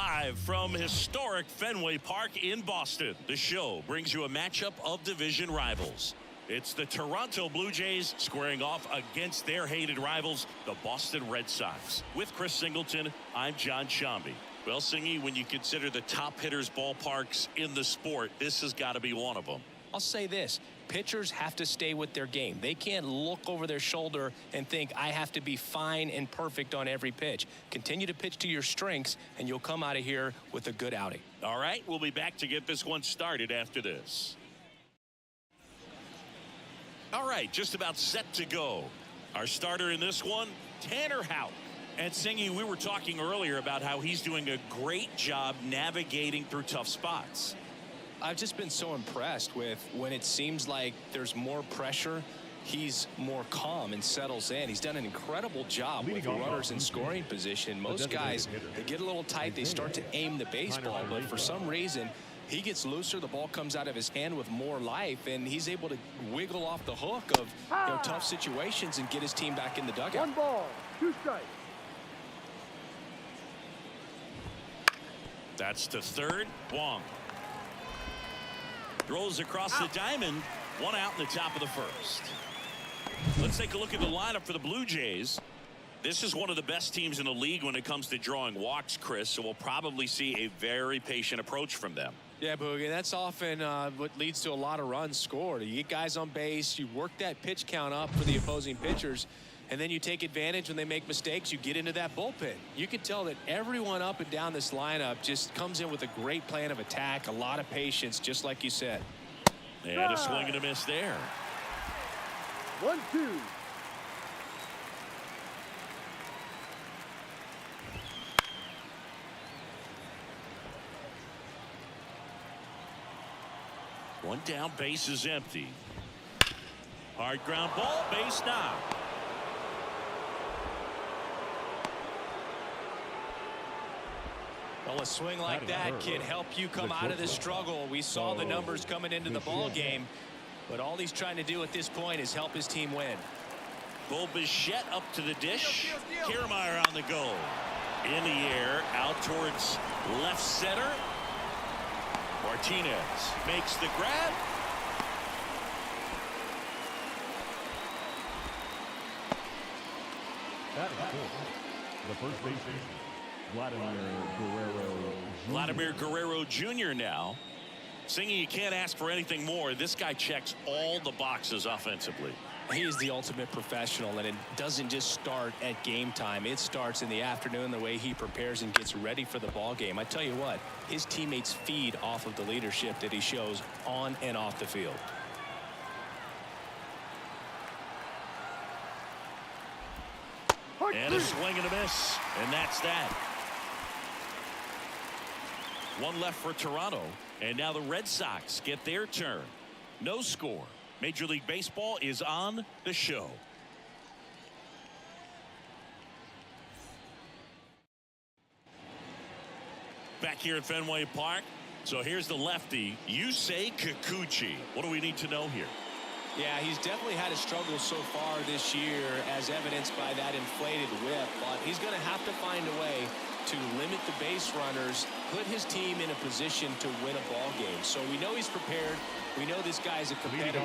Live from historic Fenway Park in Boston, the show brings you a matchup of division rivals. It's the Toronto Blue Jays squaring off against their hated rivals, the Boston Red Sox. With Chris Singleton, I'm John Shambi. Well, Singy, when you consider the top hitters' ballparks in the sport, this has got to be one of them. I'll say this. Pitchers have to stay with their game. They can't look over their shoulder and think, I have to be fine and perfect on every pitch. Continue to pitch to your strengths, and you'll come out of here with a good outing. All right, we'll be back to get this one started after this. All right, just about set to go. Our starter in this one, Tanner Houck. And Singy, we were talking earlier about how he's doing a great job navigating through tough spots. I've just been so impressed with when it seems like there's more pressure, he's more calm and settles in. He's done an incredible job with runners in scoring position. Most guys, they get a little tight, they start to aim the baseball, but for some reason, he gets looser, the ball comes out of his hand with more life, and he's able to wiggle off the hook of tough situations and get his team back in the dugout. 1 ball, 2 strikes. That's to third. Wong throws across the diamond. 1 out in the top of the first. Let's take a look at the lineup for the Blue Jays. This is one of the best teams in the league when it comes to drawing walks, Chris, so we'll probably see a very patient approach from them. Yeah, Boogie, that's often what leads to a lot of runs scored. You get guys on base, you work that pitch count up for the opposing pitchers, and then you take advantage when they make mistakes. You get into that bullpen. You can tell that everyone up and down this lineup just comes in with a great plan of attack, a lot of patience, just like you said. And a swing and a miss there. 1-2. One down, base is empty. Hard ground ball, base knock. Well, a swing like that can help you come out of the struggle. We saw the numbers coming into the ball game, but all he's trying to do at this point is help his team win. Bo Bichette up to the dish. Kiermaier on the go. In the air, out towards left center. Martinez makes the grab. That is cool. The first baseman, Vladimir Guerrero Jr. now. Singing, you can't ask for anything more. This guy checks all the boxes offensively. He is the ultimate professional, and it doesn't just start at game time. It starts in the afternoon, the way he prepares and gets ready for the ball game. I tell you what, his teammates feed off of the leadership that he shows on and off the field. And a swing and a miss, and that's that. 1 left for Toronto, and now the Red Sox get their turn. No score. Major League Baseball is on the show. Back here at Fenway Park. So here's the lefty, Yusei Kikuchi. What do we need to know here? Yeah, he's definitely had a struggle so far this year, as evidenced by that inflated whip, but he's going to have to find a way to limit the base runners, put his team in a position to win a ball game. So we know he's prepared. We know this guy's a competitor,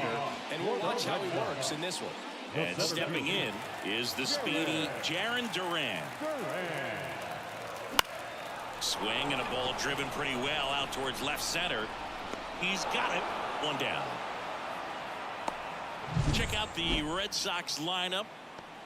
and we'll watch how he works in this one. And stepping in is the speedy Jarren Duran. Swing and a ball driven pretty well out towards left center. He's got it. 1 down. Check out the Red Sox lineup.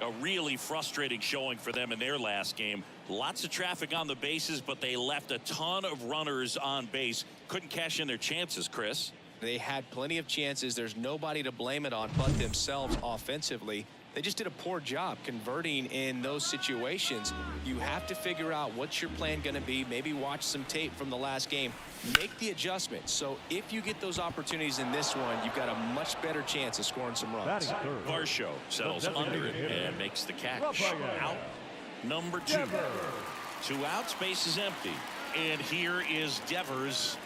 A really frustrating showing for them in their last game. Lots of traffic on the bases, but they left a ton of runners on base. Couldn't cash in their chances, Chris. They had plenty of chances. There's nobody to blame it on but themselves offensively. They just did a poor job converting in those situations. You have to figure out what's your plan going to be. Maybe watch some tape from the last game. Make the adjustment. So if you get those opportunities in this one, you've got a much better chance of scoring some runs. Varsho settles under it and makes the catch. Out number 2. 2 outs, base is empty. And here is Devers.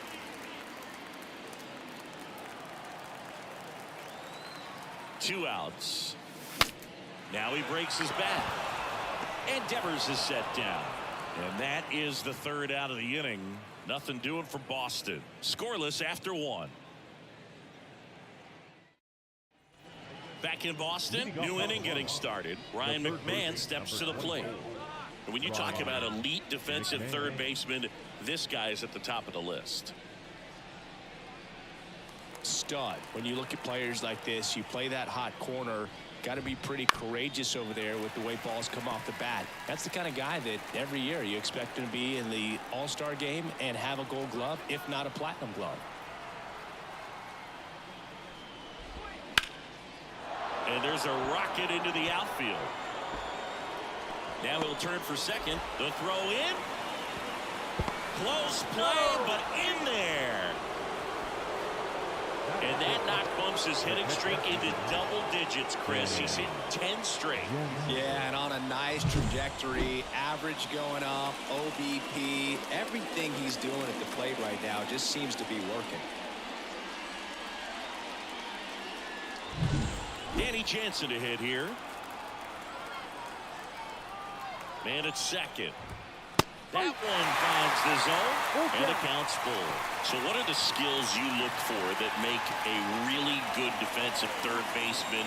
Two outs. Now he breaks his bat. And Devers is set down. And that is the third out of the inning. Nothing doing for Boston. Scoreless after one. Back in Boston, new inning getting started. Ryan McMahon steps to the plate. And when you talk about elite defensive third baseman, this guy is at the top of the list. Stud. When you look at players like this, you play that hot corner. Got to be pretty courageous over there with the way balls come off the bat. That's the kind of guy that every year you expect him to be in the All-Star game and have a Gold Glove, if not a Platinum Glove. And there's a rocket into the outfield. Now he'll turn for second. The throw in. Close play, but in there. And that knock bumps his hitting streak into double digits, Chris. He's hit 10 straight. Yeah, and on a nice trajectory. Average going up, OBP. Everything he's doing at the plate right now just seems to be working. Danny Jansen to hit here. Man at second. That one finds the zone, and the count's full. So what are the skills you look for that make a really good defensive third baseman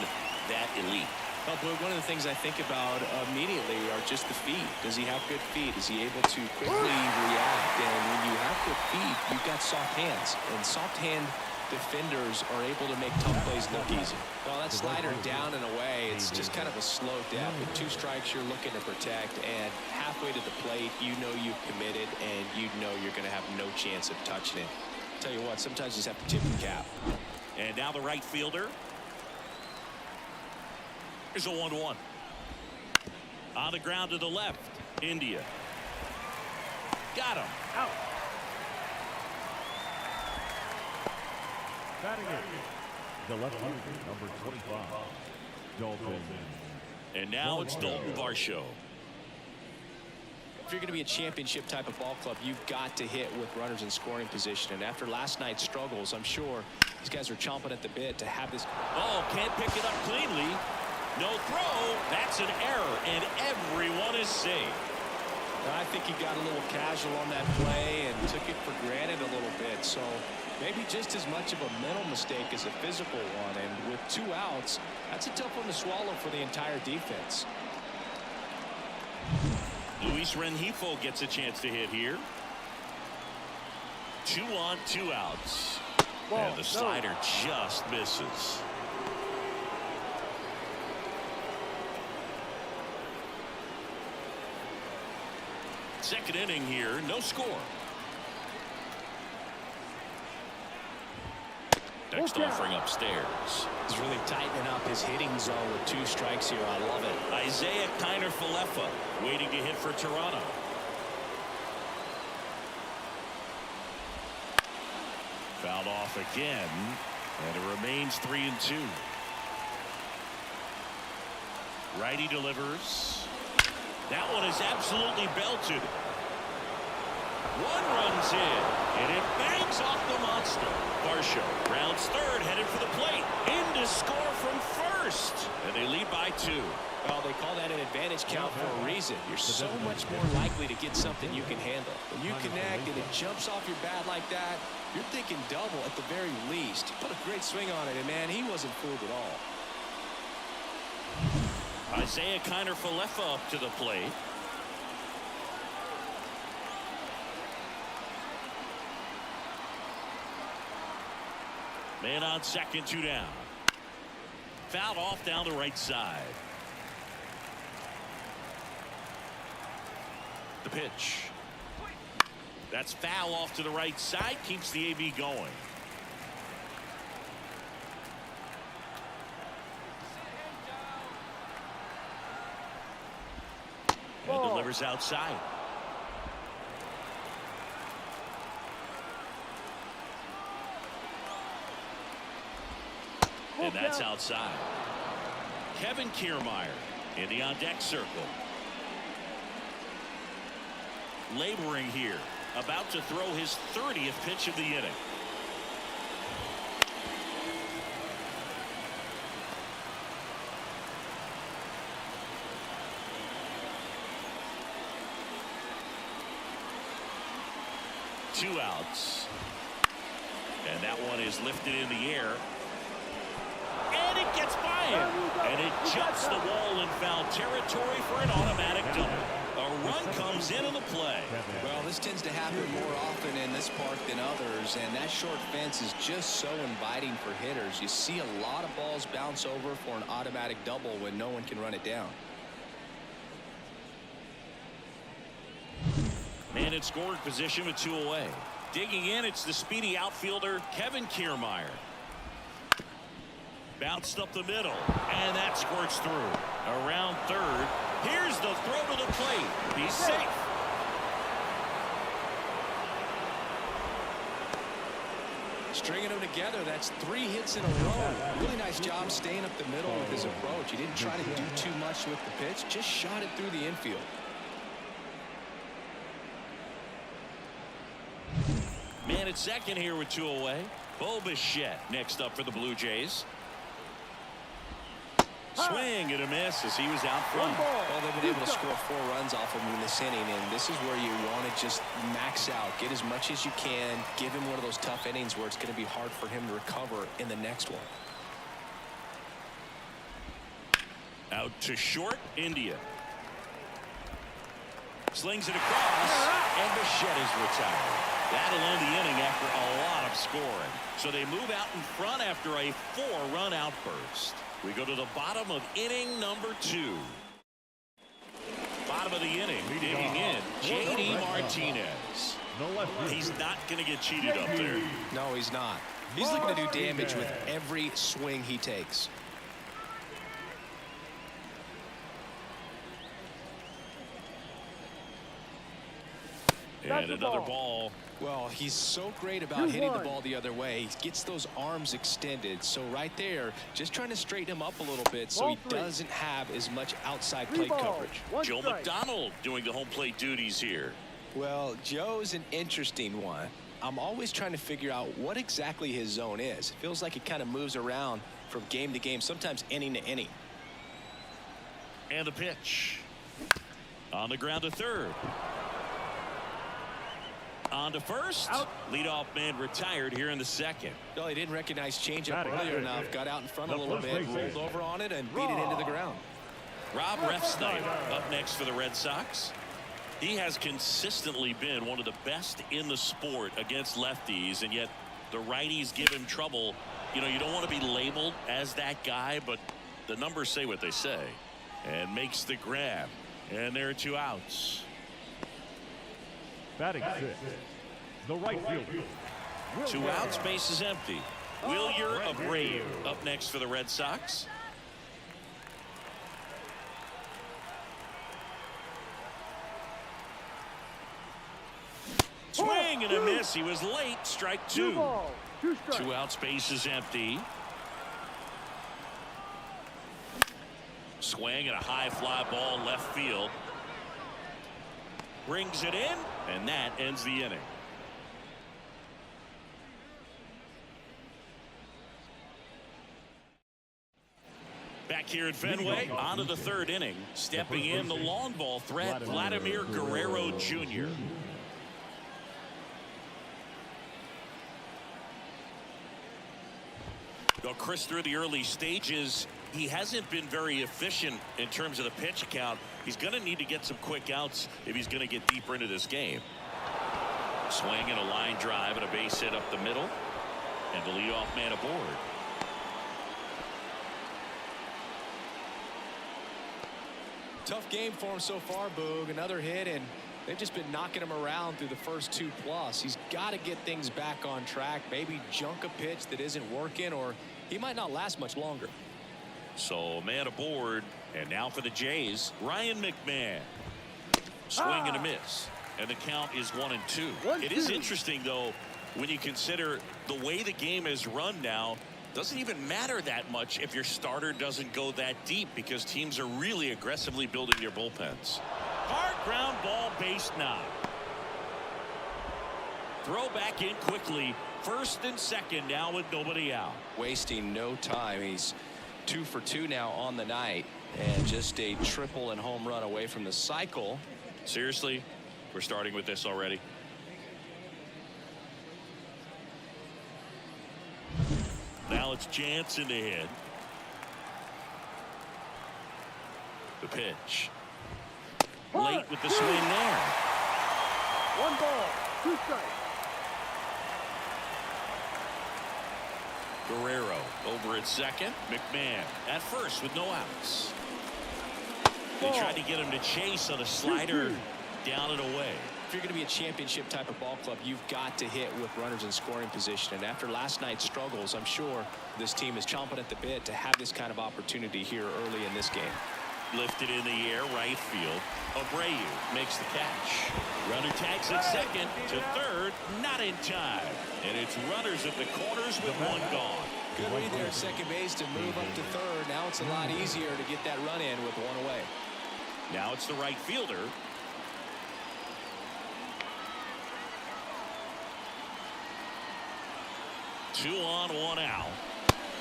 that elite? Well, one of the things I think about immediately are just the feet. Does he have good feet? Is he able to quickly react? And when you have good feet, you've got soft hands. And soft hand defenders are able to make tough plays look easy. Well, that slider down and away, it's just kind of a slow death. With 2 strikes, you're looking to protect, and halfway to the plate, you know you've committed, and you know you're going to have no chance of touching it. Tell you what, sometimes you just have to tip the cap. And now the right fielder. Here's a 1-1. On the ground to the left. India. Got him. Out. Batting it, the left fielder, number 25, Dalton. And now it's Dalton Varsho. If you're going to be a championship type of ball club, you've got to hit with runners in scoring position. And after last night's struggles, I'm sure these guys are chomping at the bit to have this. Oh, can't pick it up cleanly. No throw. That's an error, and everyone is safe. I think he got a little casual on that play and took it for granted a little bit. So maybe just as much of a mental mistake as a physical one. And with 2 outs, that's a tough one to swallow for the entire defense. Luis Rengifo gets a chance to hit here. 2 on, 2 outs. And the slider just misses. Second inning here, no score. Next offering upstairs. He's really tightening up his hitting zone with 2 strikes here. I love it. Isaiah Kiner-Falefa waiting to hit for Toronto. Fouled off again, and it remains 3-2. Righty delivers. That one is absolutely belted. 1 run's in, and it bangs off the monster. Varsho rounds third, headed for the plate. In to score from first, and they lead by 2. Well, they call that an advantage count for a reason. You're so much more likely to get something you can handle. When you connect and it jumps off your bat like that, you're thinking double at the very least. Put a great swing on it, and man, he wasn't fooled at all. Isaiah Kiner-Falefa up to the plate. Man on second, 2 down. Fouled off down the right side. The pitch. That's foul off to the right side. Keeps the AB going. And delivers outside. And that's outside. Kevin Kiermaier in the on-deck circle. Laboring here. About to throw his 30th pitch of the inning. 2 outs. And that one is lifted in the air. And it gets by him. And it jumps the wall in foul territory for an automatic double. A run comes into the play. Well, this tends to happen more often in this park than others, and that short fence is just so inviting for hitters. You see a lot of balls bounce over for an automatic double when no one can run it down. Man in scoring position with 2 away. Digging in, it's the speedy outfielder Kevin Kiermaier. Bounced up the middle, and that squirts through. Around third. Here's the throw to the plate. He's safe. Stringing them together, that's 3 hits in a row. Really nice job staying up the middle with his approach. He didn't try to do too much with the pitch, just shot it through the infield. Man at second here with 2 away. Bo Bichette next up for the Blue Jays. Swing and a miss as he was out front. Well, they've been able to score 4 runs off of him in this inning, and this is where you want to just max out, get as much as you can, give him one of those tough innings where it's going to be hard for him to recover in the next one. Out to short, India. Slings it across, and Bichette is retired. That'll end the inning after a lot of scoring. So they move out in front after a 4-run outburst. We go to the bottom of inning number 2. Bottom of the inning, digging in, J.D. Martinez. He's not going to get cheated up there. No, he's not. He's looking to do damage with every swing he takes. And another ball. Well, he's so great about hitting the ball the other way. He gets those arms extended. So right there, just trying to straighten him up a little bit so he doesn't have as much outside plate coverage. Joe McDonald doing the home plate duties here. Well, Joe's an interesting one. I'm always trying to figure out what exactly his zone is. It feels like he kind of moves around from game to game, sometimes inning to inning. And the pitch. On the ground to third. On to first. Out. Leadoff man retired here in the second. No, he didn't recognize changeup earlier enough. Got out in front a little bit, rolled over on it, and beat it into the ground. Rob Refsnyder up next for the Red Sox. He has consistently been one of the best in the sport against lefties, and yet the righties give him trouble. You know, you don't want to be labeled as that guy, but the numbers say what they say. And makes the grab. And there are 2 outs. Batting 6, the right fielder. 2 outs, base is empty. Wilyer Abreu up next for the Red Sox. Swing and a miss. He was late. Strike 2. 2 outs, base is empty. Swing and a high fly ball left field. Brings it in, and that ends the inning. Back here at Fenway, on to the 3rd inning. Stepping in, the long ball threat, Vladimir Guerrero Jr. Well, Chris, through the early stages, he hasn't been very efficient in terms of the pitch count. He's going to need to get some quick outs if he's going to get deeper into this game. Swing and a line drive and a base hit up the middle. And the leadoff man aboard. Tough game for him so far, Boog. Another hit, and they've just been knocking him around through the first 2+. He's got to get things back on track. Maybe junk a pitch that isn't working, or he might not last much longer. So man aboard, and now for the Jays, Ryan McMahon. Swing and a miss, and the count is 1-2. It is interesting, though, when you consider the way the game is run now. Doesn't even matter that much if your starter doesn't go that deep, because teams are really aggressively building their bullpens. Hard ground ball, base knock. Throw back in quickly. 1st and 2nd now with nobody out. Wasting no time. He's 2 for 2 now on the night, and just a triple and home run away from the cycle. Seriously, we're starting with this already. Now it's Jansen to hit. The pitch. Late with the swing there. 1 ball, 2 strikes. Guerrero over at second. McMahon at first with no outs. They tried to get him to chase on a slider down and away. If you're going to be a championship type of ball club, you've got to hit with runners in scoring position. And after last night's struggles, I'm sure this team is chomping at the bit to have this kind of opportunity here early in this game. Lifted in the air, right field. Abreu makes the catch. Runner tags at second to third, not in time. And it's runners at the corners with 1 gone. Good read there at second base to move up to third. Now it's a lot easier to get that run in with 1 away. Now it's the right fielder. Two on, 1 out.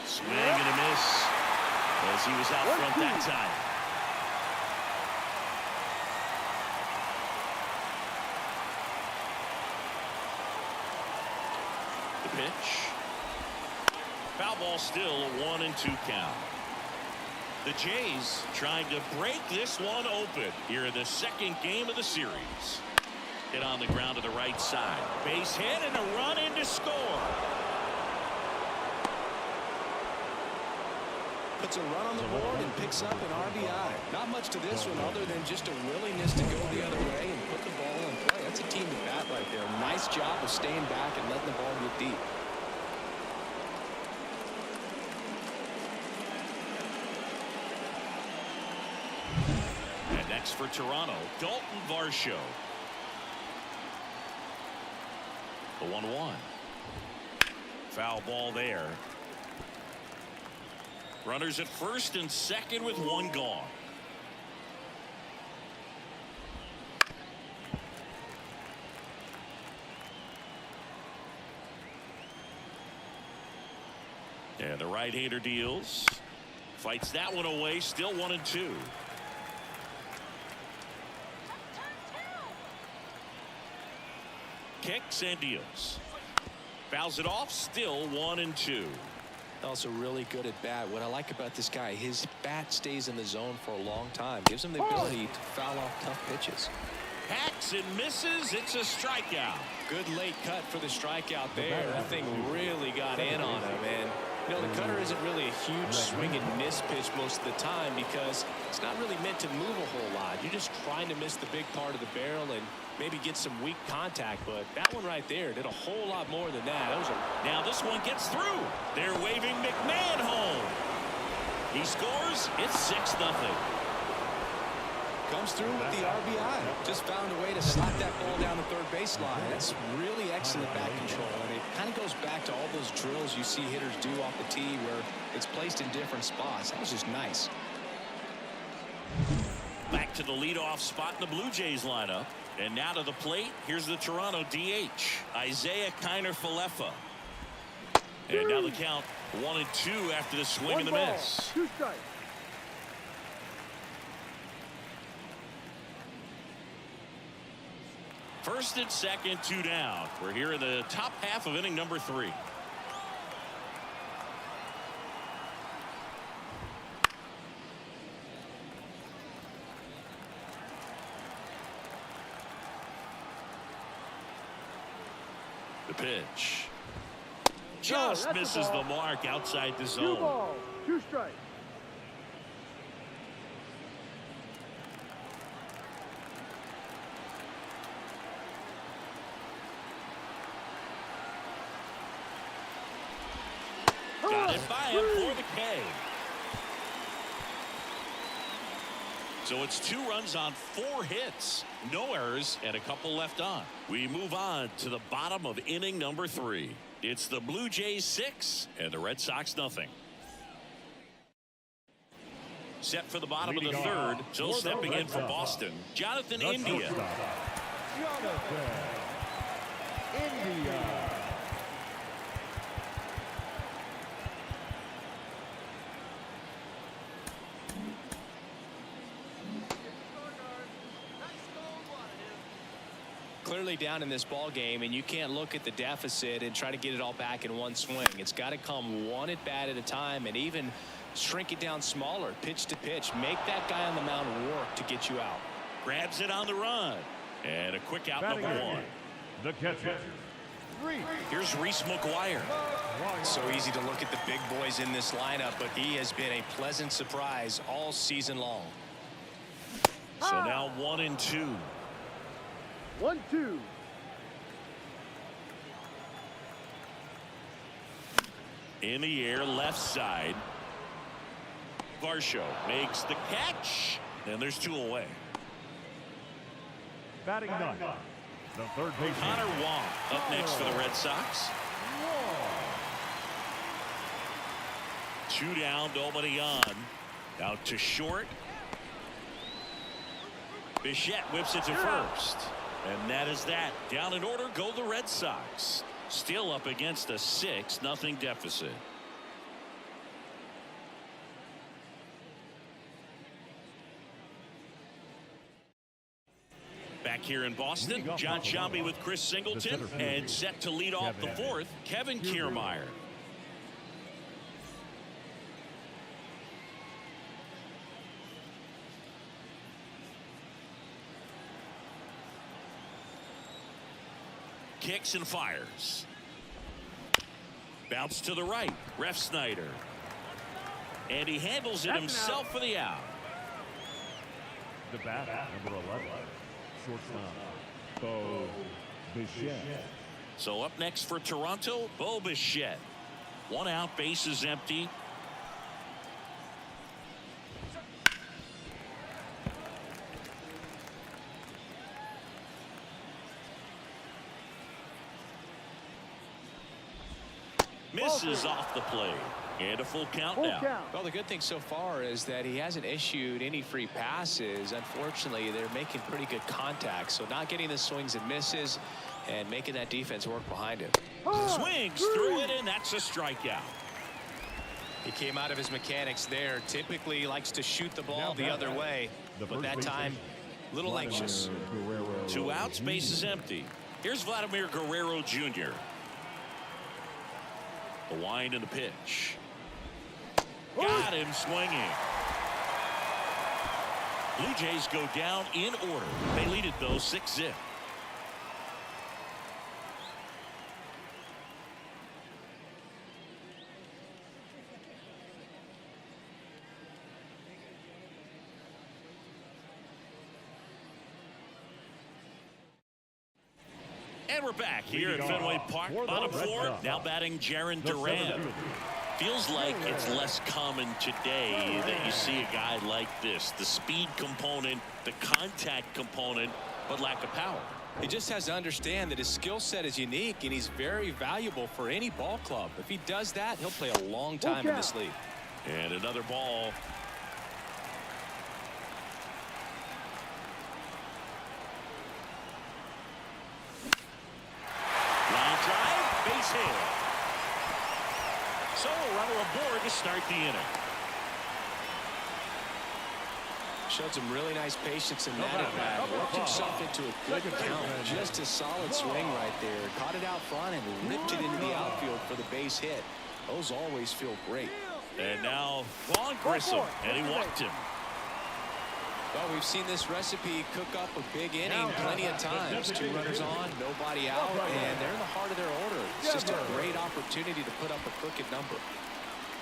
Swing and a miss as he was out front that time. The pitch. Foul ball, still a 1-2 count. The Jays trying to break this one open here in the second game of the series. Hit on the ground to the right side. Base hit and a run in to score. Puts a run on the board and picks up an RBI. Not much to this one other than just a willingness to go the other way and put the ball in play. That's a team to bat right there. Nice job of staying back and letting the ball get deep. And next for Toronto, Dalton Varsho. The 1-1. Foul ball there. Runners at first and second with 1 gone. And the right-hander deals. Fights that one away. Still 1-2. Kicks and deals. Fouls it off. Still 1-2. Also really good at bat. What I like about this guy, his bat stays in the zone for a long time. Gives him the ability to foul off tough pitches. Hacks and misses. It's a strikeout. Good late cut for the strikeout there. That thing really got in on him. And you know, the cutter isn't really a huge swing and miss pitch most of the time because it's not really meant to move a whole lot. You're just trying to miss the big part of the barrel and maybe get some weak contact. But that one right there did a whole lot more than that. Now this one gets through. They're waving McMahon home. He scores. It's 6-0. Comes through with the RBI. Just found a way to slap that ball down the third baseline. That's really excellent bat control. And it kind of goes back to all those drills you see hitters do off the tee where it's placed in different spots. That was just nice. Back to the leadoff spot in the Blue Jays lineup. And now to the plate. Here's the Toronto DH, Isaiah Kiner-Falefa. And now the count 1-2 after the swing and the miss. 2 strikes. First and second, 2 down. We're here in the top half of inning number 3. The pitch. Just misses the mark outside the 2 zone. balls, 2 strikes. Got it by him for the K. So it's 2 runs on 4 hits, no errors, and a couple left on. We move on to the bottom of inning number 3. It's the Blue Jays 6 and the Red Sox nothing. Set for the bottom of the 3rd. Still stepping in for Boston, Jonathan India. Jonathan India. clearly down in this ball game, and you can't look at the deficit and try to get it all back in one swing. It's got to come one at bat at a time, and even shrink it down smaller, pitch to pitch. Make that guy on the mound work to get you out. Grabs it on the run. And a quick out, Batting number 1. The catcher. Here's Reese McGuire. So easy to look at the big boys in this lineup, but he has been a pleasant surprise all season long. So now 1-2. 1-2. In the air, left side. Varsho makes the catch. And there's 2 away. Batting 9. The third baseman. Connor Wong up next for the Red Sox. 2 down, nobody on. Out to short. Bichette whips it to first. And that is that. Down in order go the Red Sox. Still up against a 6-0 deficit. Back here in Boston, John Sciambi with Chris Singleton, and set to lead off the 4th, Kevin Kiermaier. Kicks and fires. Bounce to the right. Ref Snyder. And he handles it himself for the out. The bat, number 11. Shortstop, Bo Bichette. So up next for Toronto, Bo Bichette. 1 out, bases empty. Misses off the plate. And a full count now. Well, the good thing so far is that he hasn't issued any free passes. Unfortunately, they're making pretty good contact. So not getting the swings and misses and making that defense work behind him. Swings through it, and that's a strikeout. He came out of his mechanics there. Typically likes to shoot the ball the other way. But that time, a little anxious. 2 outs, bases empty. Here's Vladimir Guerrero Jr. The wind and the pitch. Got him swinging. Blue Jays go down in order. They lead it, though, 6-0. And we're back here at Fenway Park. Bottom 4, now batting Jarren Duran. Feels like it's less common today that you see a guy like this. The speed component, the contact component, but lack of power. He just has to understand that his skill set is unique, and he's very valuable for any ball club. If he does that, he'll play a long time in this league. And another ball. Line drive, base hit. So a runner aboard to start the inning. Showed some really nice patience in that at bat. Worked himself into a good count. Just a solid swing right there. Caught it out front and ripped it into the outfield for the base hit. Those always feel great. And now Vaughn Grissom, and he walked him. Well, we've seen this recipe cook up a big inning plenty of times. 2 runners on, nobody out, and they're in the heart of their order. It's just a great opportunity to put up a crooked number.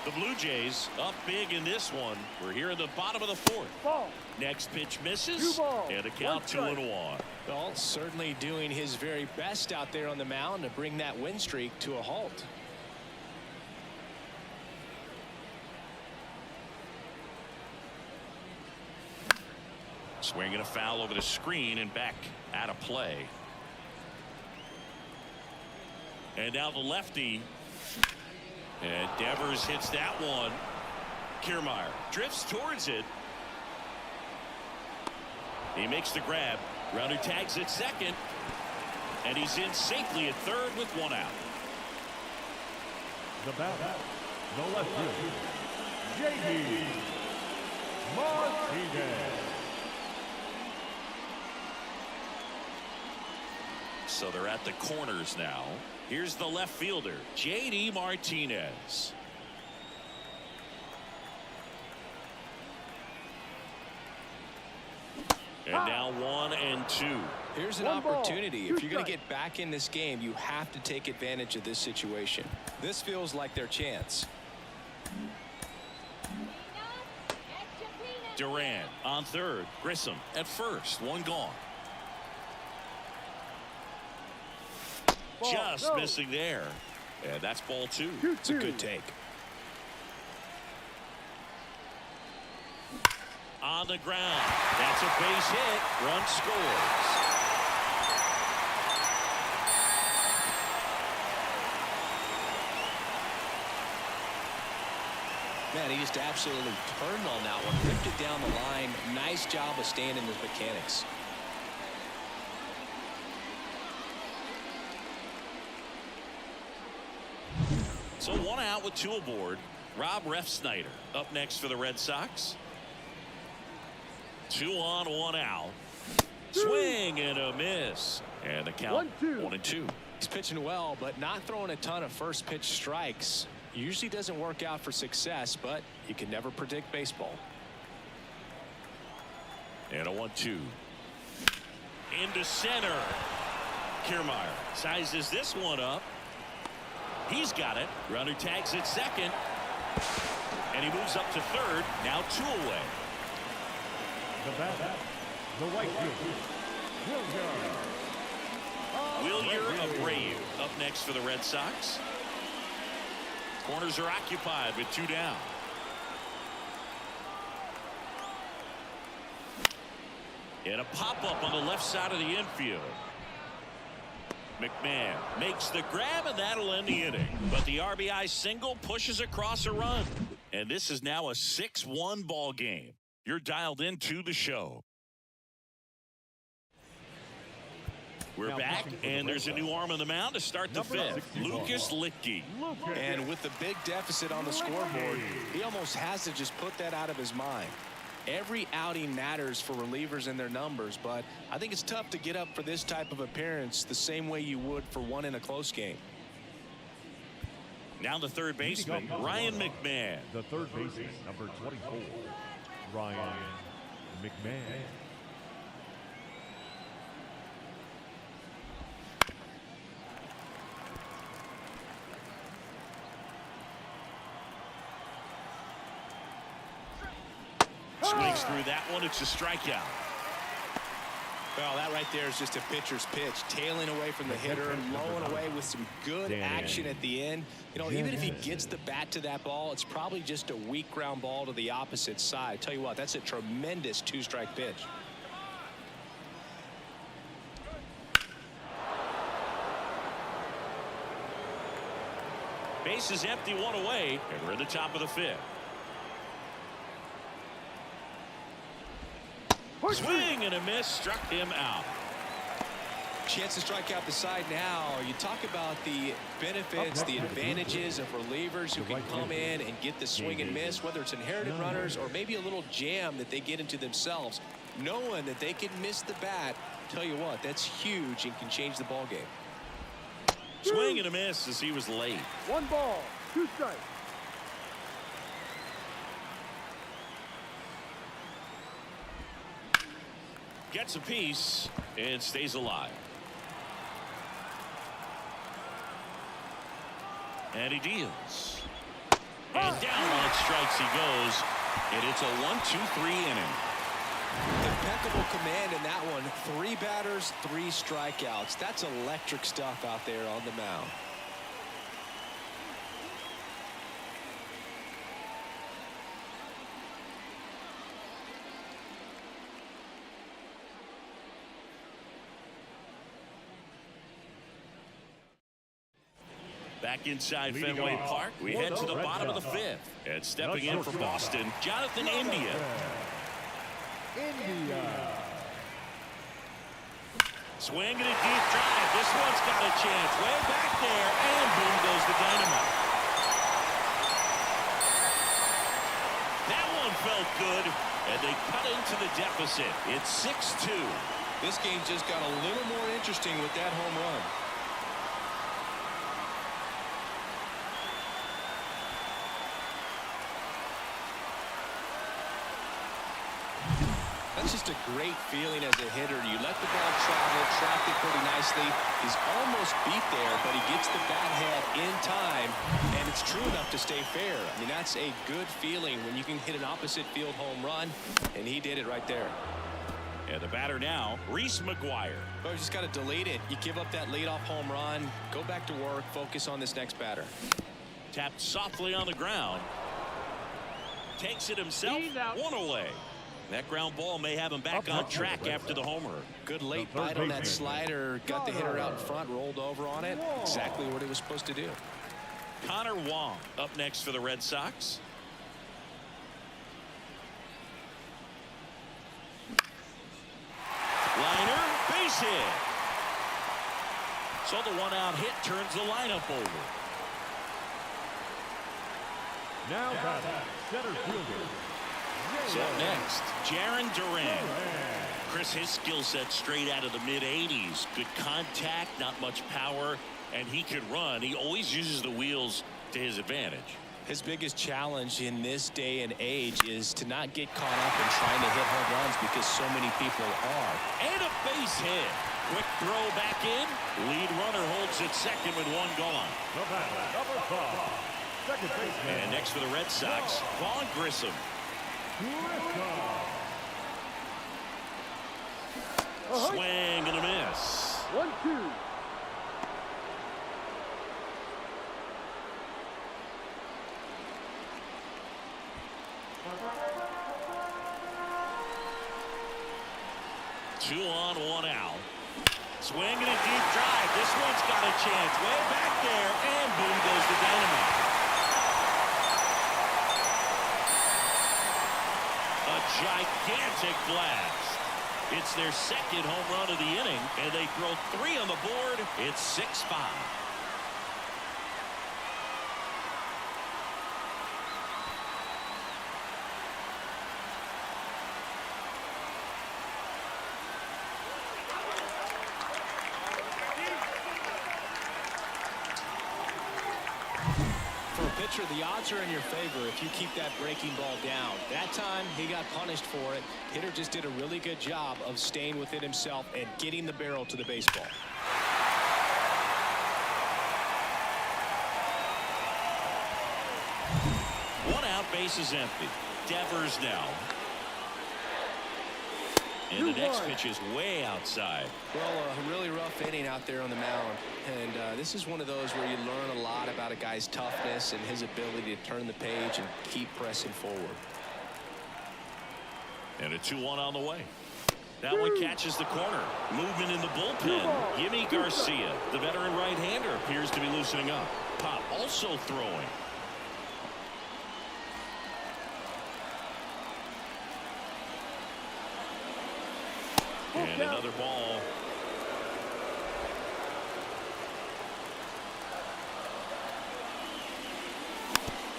The Blue Jays up big in this one. We're here in the bottom of the 4th. Next pitch misses, and a count 2-1. Well, certainly doing his very best out there on the mound to bring that win streak to a halt. Swinging a foul over the screen and back out of play. And now the lefty. And Devers hits that one. Kiermaier drifts towards it. He makes the grab. Runner tags at second. And he's in safely at third with 1 out. The bat, the left fielder, J.D. Martinez. So they're at the corners now. Here's the left fielder, J.D. Martinez. And now 1-2. Here's an opportunity. If you're going to get back in this game, you have to take advantage of this situation. This feels like their chance. Duran on third. Grissom at first. One gone. Just missing there. And that's ball 2. It's a good take. On the ground. That's a base hit. Run scores. Man, he just absolutely turned on that one. Ripped it down the line. Nice job of staying in his mechanics. So 1 out with 2 aboard. Rob Refsnyder up next for the Red Sox. 2 on, 1 out. Swing and a miss. And the count 1-2. He's pitching well, but not throwing a ton of first pitch strikes. Usually doesn't work out for success, but you can never predict baseball. And a 1-2. Into center. Kiermaier sizes this one up. He's got it. Runner tags at second. And he moves up to third. Now 2 away. The batter, the right fielder, Wilyer Abreu up next for the Red Sox. Corners are occupied with 2 down. And a pop-up on the left side of the infield. McMahon makes the grab, and that'll end the inning. But the RBI single pushes across a run. And this is now a 6-1 ball game. You're dialed into the show. We're back, and there's a new arm on the mound to start the 5th. Lucas Littke. And with the big deficit on the scoreboard, he almost has to just put that out of his mind. Every outing matters for relievers and their numbers, but I think it's tough to get up for this type of appearance the same way you would for one in a close game. Now the third baseman, Ryan McMahon. the third baseman, number 24, Ryan McMahon. Swings through that one. It's a strikeout. Well, that right there is just a pitcher's pitch, tailing away from the hitter, lowing away with some good action at the end. You know, even if he gets the bat to that ball, it's probably just a weak ground ball to the opposite side. Tell you what, that's a tremendous 2-strike pitch. Base is empty, 1 away, and we're in the top of the 5th. Swing and a miss, struck him out. Chance to strike out the side now. You talk about the benefits, the advantages of relievers who can come in and get the swing and miss, whether it's inherited runners or maybe a little jam that they get into themselves. Knowing that they can miss the bat, tell you what, that's huge and can change the ball game. Swing and a miss as he was late. 1 ball, 2 strikes. Gets a piece and stays alive. And he deals. And down on strikes he goes. And it's a 1-2-3 inning. Impeccable command in that one. 3 batters, 3 strikeouts. That's electric stuff out there on the mound. Back inside Fenway Park, we head to the bottom of the 5th. And stepping in for Boston, Jonathan India. Swing and a deep drive. This one's got a chance. Way back there, and boom goes the dynamite. That one felt good, and they cut into the deficit. It's 6-2. This game just got a little more interesting with that home run. That's just a great feeling as a hitter. You let the ball travel, tracked it pretty nicely. He's almost beat there, but he gets the bat head in time, and it's true enough to stay fair. I mean, that's a good feeling when you can hit an opposite field home run, and he did it right there. And the batter now, Reese McGuire. Well, you just got to delete it. You give up that leadoff home run, go back to work, focus on this next batter. Tapped softly on the ground. Takes it himself, one away. That ground ball may have him back on track after the homer. Good late bite on that slider. Got the hitter out in front, rolled over on it. Exactly what he was supposed to do. Connor Wong up next for the Red Sox. Liner, base hit. So the one-out hit turns the lineup over. Now batting, center fielder. So next, Jarren Duran. Chris, his skill set straight out of the mid-80s. Good contact, not much power, and he can run. He always uses the wheels to his advantage. His biggest challenge in this day and age is to not get caught up in trying to hit home runs because so many people are. And a base hit. Quick throw back in. Lead runner holds at second with one gone. The batter, number 5, second baseman. And next for the Red Sox, Vaughn Grissom. Swing and a miss. 1-2. Two on, one out. Swing and a deep drive. This one's got a chance. Way back there, and boom goes the dynamite. A gigantic blast. It's their second home run of the inning, and they throw 3 on the board. It's 6-5. The odds are in your favor if you keep that breaking ball down. That time he got punished for it. Hitter just did a really good job of staying within himself and getting the barrel to the baseball. One out, base is empty. Devers now. And the next pitch is way outside. Well, a really rough inning out there on the mound. And this is one of those where you learn a lot about a guy's toughness and his ability to turn the page and keep pressing forward. And a 2-1 on the way. That one catches the corner. Movement in the bullpen. Jimmy Garcia, the veteran right-hander, appears to be loosening up. Pop also throwing. And another ball.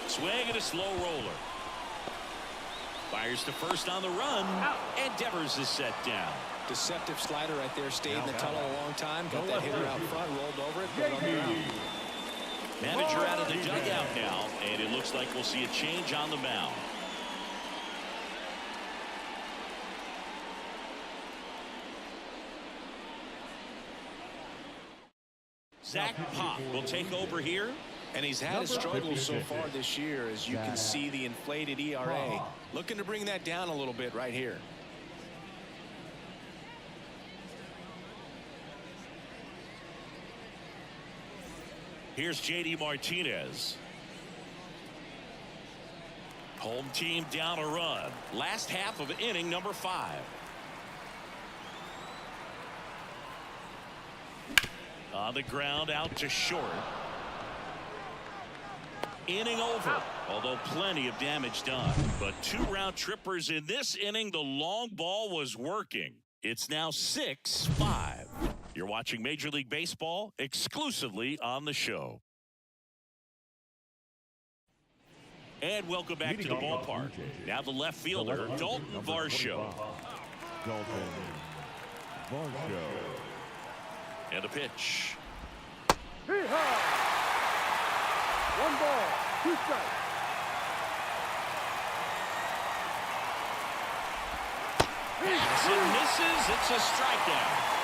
Swing and a slow roller. Fires to first on the run. And Devers is set down. Deceptive slider right there. Stayed in the tunnel a long time. Got that hitter out front. Rolled over it. Put it on the ground. Manager out of the dugout now. And it looks like we'll see a change on the mound. Zach Pop will take over here. And he's had his struggles so far this year, as you can see the inflated ERA. Looking to bring that down a little bit right here. Here's J.D. Martinez. Home team down a run. Last half of inning number 5. On the ground, out to short. Inning over, although plenty of damage done. But 2 round trippers in this inning. The long ball was working. It's now 6-5. You're watching Major League Baseball exclusively on the show. And welcome back to the ballpark. Now the left fielder, Dalton Varsho. Varsho. And a pitch. Hee-haw! 1 ball, 2 strikes. Pass and misses. It's a strikeout.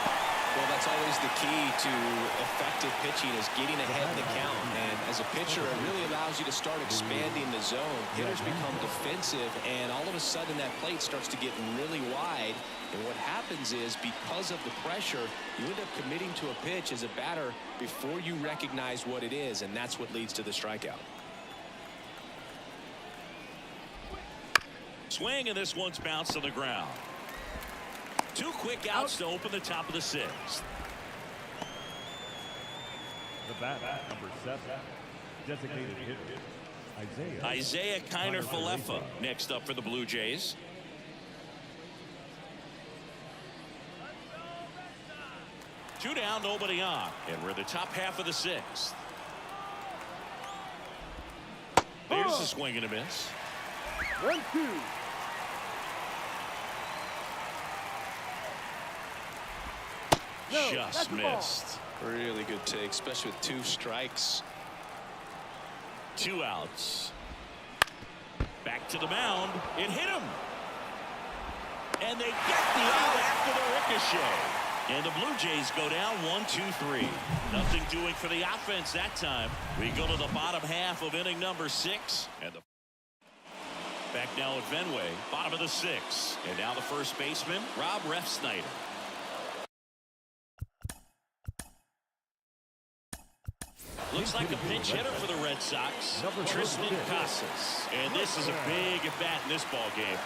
Well, that's always the key to effective pitching is getting ahead in the count. And as a pitcher, it really allows you to start expanding the zone. Hitters become defensive, and all of a sudden that plate starts to get really wide. And what happens is because of the pressure, you end up committing to a pitch as a batter before you recognize what it is, and that's what leads to the strikeout. Swing, and this one's bounced to the ground. 2 quick outs to open the top of the 6th. The bat, number 7. Designated hitter, Isaiah Kiner-Falefa next up for the Blue Jays. Two down, nobody on. And we're in the top half of the 6th. There's a swing and a miss. 1-2. No, Just missed. Really good take, especially with 2 strikes. 2 outs. Back to the mound. It hit him. And they get the out after the ricochet. And the Blue Jays go down 1-2-3. Nothing doing for the offense that time. We go to the bottom half of inning number 6. And the back now at Fenway, bottom of the 6th. And now the first baseman, Rob Refsnyder. Looks like a pinch hitter for the Red Sox, Tristan Casas. And this is a big at bat in this ball game.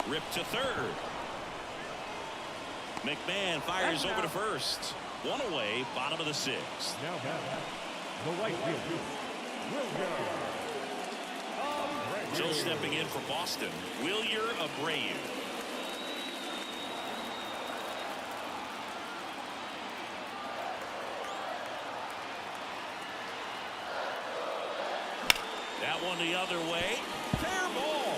Ripped to third. McMahon fires over to first. 1 away, bottom of the 6th. Now the right fielder, So stepping in for Boston, Wilyer Abreu. That one the other way. Fair ball.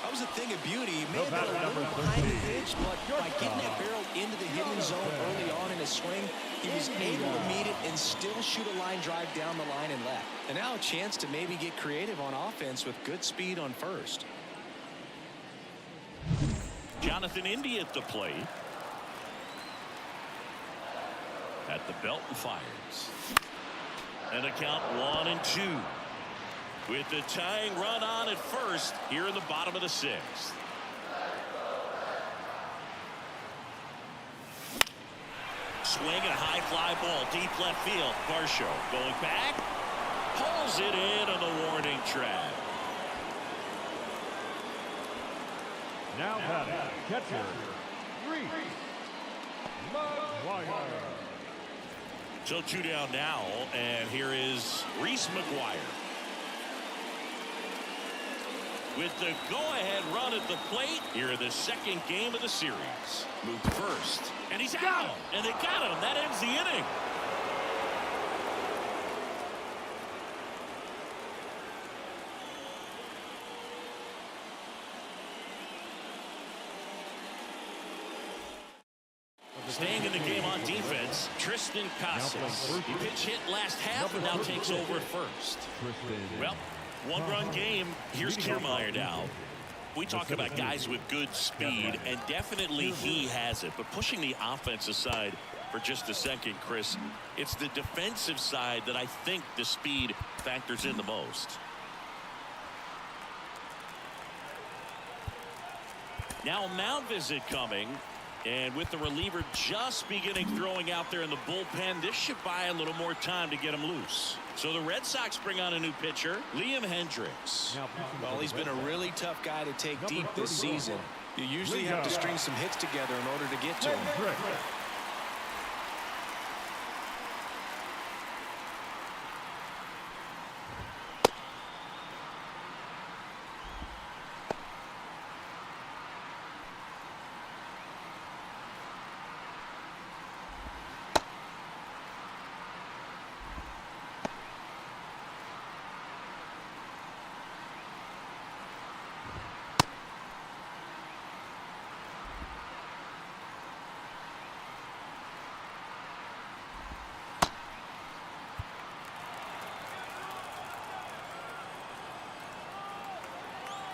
That was a thing of beauty. He may have been a little behind the pitch, but by getting that barrel into the hitting zone early on in his swing, he was able to meet it and still shoot a line drive down the line and left. And now a chance to maybe get creative on offense with good speed on first. Jonathan India at the plate. At the belt and fires. And a count 1-2. With the tying run on at first here in the bottom of the 6th. Swing and a high fly ball deep left field. Varsho going back. Pulls it in on the warning track. now batting, catcher, Reese McGuire. So 2 down now, and here is Reese McGuire. With the go-ahead run at the plate here in the 2nd game of the series. Moved first, and he's out, and they got him. That ends the inning. Staying in the game on defense, Tristan Casas. He pitch hit last half and now takes over at first. Well, 1-run game. Here's Kiermaier now. We talk about guys with good speed, and definitely he has it. But pushing the offense aside for just a second, Chris, it's the defensive side that I think the speed factors in the most. Now a mound visit coming. And with the reliever just beginning throwing out there in the bullpen, this should buy a little more time to get him loose. So the Red Sox bring on a new pitcher, Liam Hendricks. Well, he's been a really tough guy to take deep this season. You usually have to string some hits together in order to get to him.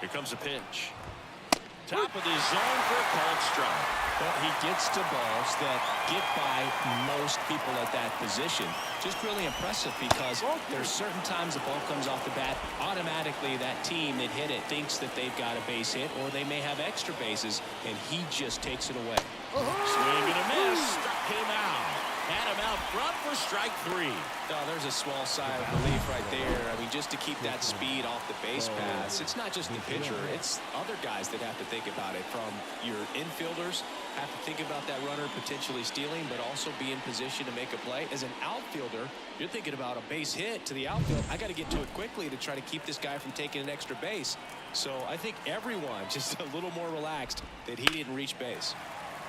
Here comes a pitch. Top of the zone for a called strike. Well, he gets to balls that get by most people at that position. Just really impressive because there's certain times the ball comes off the bat, automatically that team that hit it thinks that they've got a base hit or they may have extra bases, and he just takes it away. Swing and a miss. Struck him out. Had him out front for strike 3. Oh, there's a small sigh of relief right there. I mean, just to keep that speed off the base paths. It's not just the pitcher. It's other guys that have to think about it. From your infielders have to think about that runner potentially stealing, but also be in position to make a play. As an outfielder, you're thinking about a base hit to the outfield. I got to get to it quickly to try to keep this guy from taking an extra base. So I think everyone just a little more relaxed that he didn't reach base.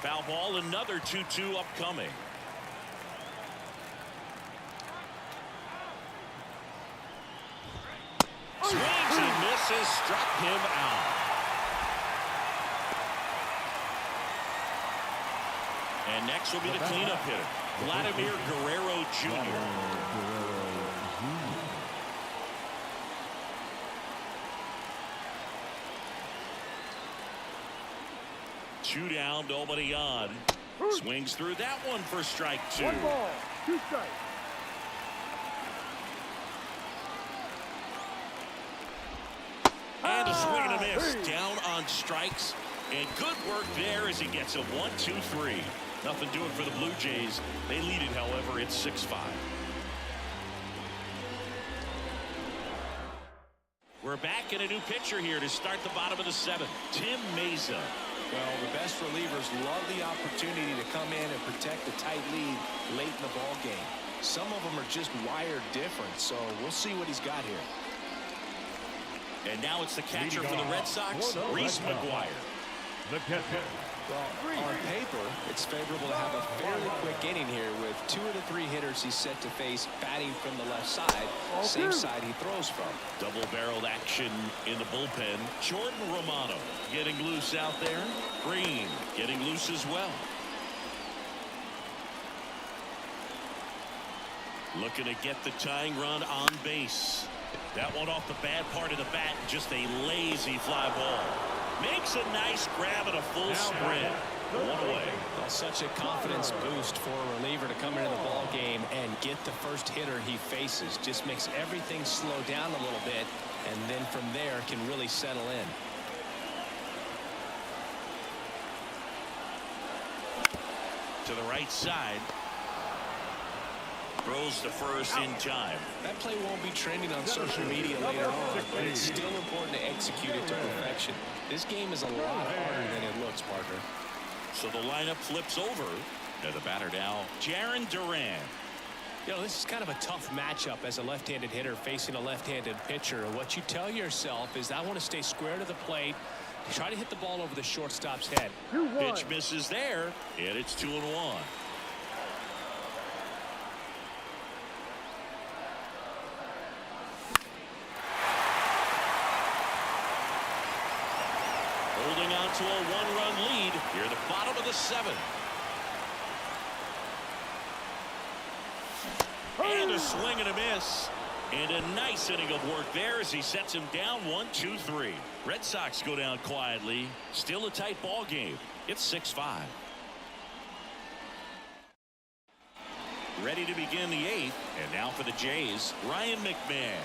Foul ball, another 2-2 upcoming. Swings and misses, struck him out. And next will be the cleanup hitter, Vladimir Guerrero Jr. 2 down, nobody on. Swings through that one for strike 2. 1 ball, 2 strikes. And a swing and a miss. Down on strikes. And good work there as he gets a 1-2-3. Nothing doing for the Blue Jays. They lead it, however. It's 6-5. We're back in a new pitcher here to start the bottom of the 7th. Tim Meza. Well, the best relievers love the opportunity to come in and protect the tight lead late in the ball game. Some of them are just wired different, so we'll see what he's got here. And now it's the catcher for the Red Sox, Reese McGuire. The catcher. Well, on paper, it's favorable to have a fairly quick inning here with 2 of the 3 hitters he's set to face batting from the left side, same side he throws from. Double-barreled action in the bullpen. Jordan Romano getting loose out there. Green getting loose as well. Looking to get the tying run on base. That one off the bad part of the bat, just a lazy fly ball. Makes a nice grab and a full sprint. 1 away. Well, such a confidence boost for a reliever to come into the ball game and get the first hitter he faces. Just makes everything slow down a little bit, and then from there can really settle in. To the right side. Throws to first in time. That play won't be trending on social media later on, but it's still important to execute it to perfection. This game is a lot harder than it looks, partner. So the lineup flips over. And the batter now, Jarren Duran. You know, this is kind of a tough matchup as a left-handed hitter facing a left-handed pitcher. What you tell yourself is, I want to stay square to the plate, try to hit the ball over the shortstop's head. Pitch misses there, and it's 2-1. Holding on to a 1-run lead here at the bottom of the 7th. And a swing and a miss. And a nice inning of work there as he sets him down 1-2-3. Red Sox go down quietly. Still a tight ball game. It's 6-5. Ready to begin the 8th. And now for the Jays, Ryan McMahon.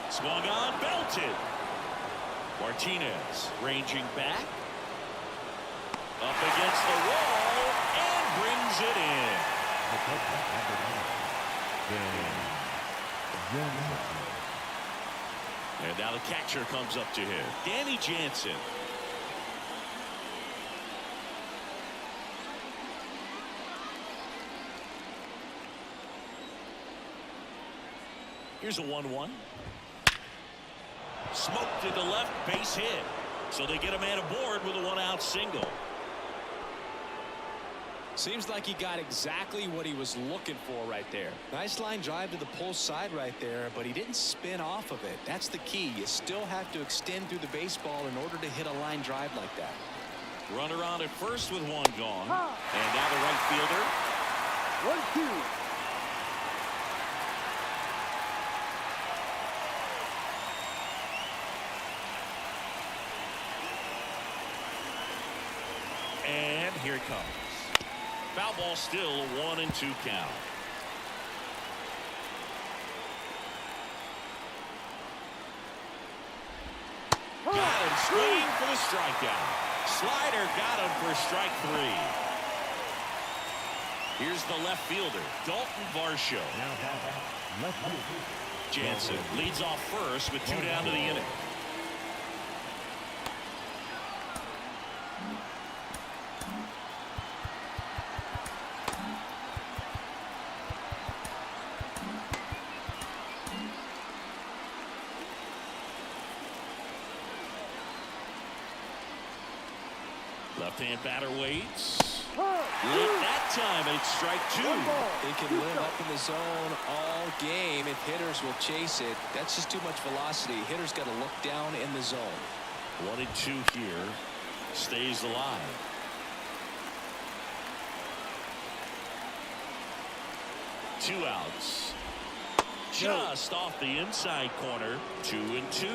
Swung on, belted. Martinez ranging back. Up against the wall and brings it in. And now the catcher comes up to him, Danny Jansen. Here's a 1-1. Smoked to the left, base hit. So they get a man aboard with a 1-out single. Seems like he got exactly what he was looking for right there. Nice line drive to the pull side right there, but he didn't spin off of it. That's the key. You still have to extend through the baseball in order to hit a line drive like that. Runner on at first with 1 gone. And now the right fielder. 1-2. he comes. Foul ball, still a 1-2 count. Got him swinging for the strikeout. Slider got him for strike 3. Here's the left fielder, Dalton Varsho. Jansen leads off first with 2 down to the inning. Left-hand batter waits. Lit that time, and it's strike 2. They can live up in the zone all game if hitters will chase it. That's just too much velocity. Hitters got to look down in the zone. 1-2 here. Stays alive. Two outs. Just off the inside corner. 2-2.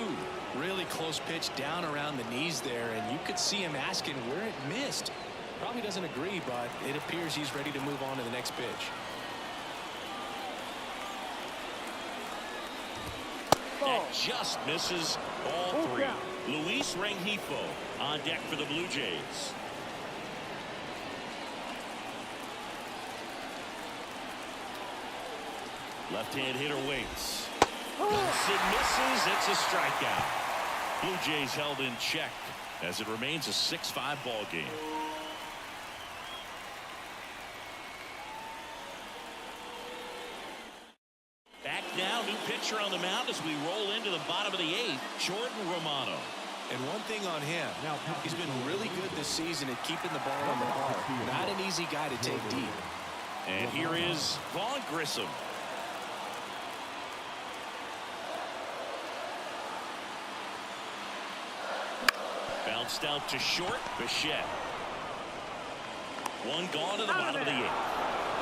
Really close pitch down around the knees there, and you could see him asking where it missed. Probably doesn't agree, but it appears he's ready to move on to the next pitch. That just misses all 3. Luis Rengifo on deck for the Blue Jays. Left-hand hitter waits. It misses. It's a strikeout. Blue Jays held in check as it remains a 6-5 ball game. Back now, new pitcher on the mound as we roll into the bottom of the 8th, Jordan Romano. And one thing on him, he's been really good this season at keeping the ball in the park. Not an easy guy to take deep. And here is Vaughn Grissom. Bounced out to short. Bichette. One gone to the bottom of the 8th.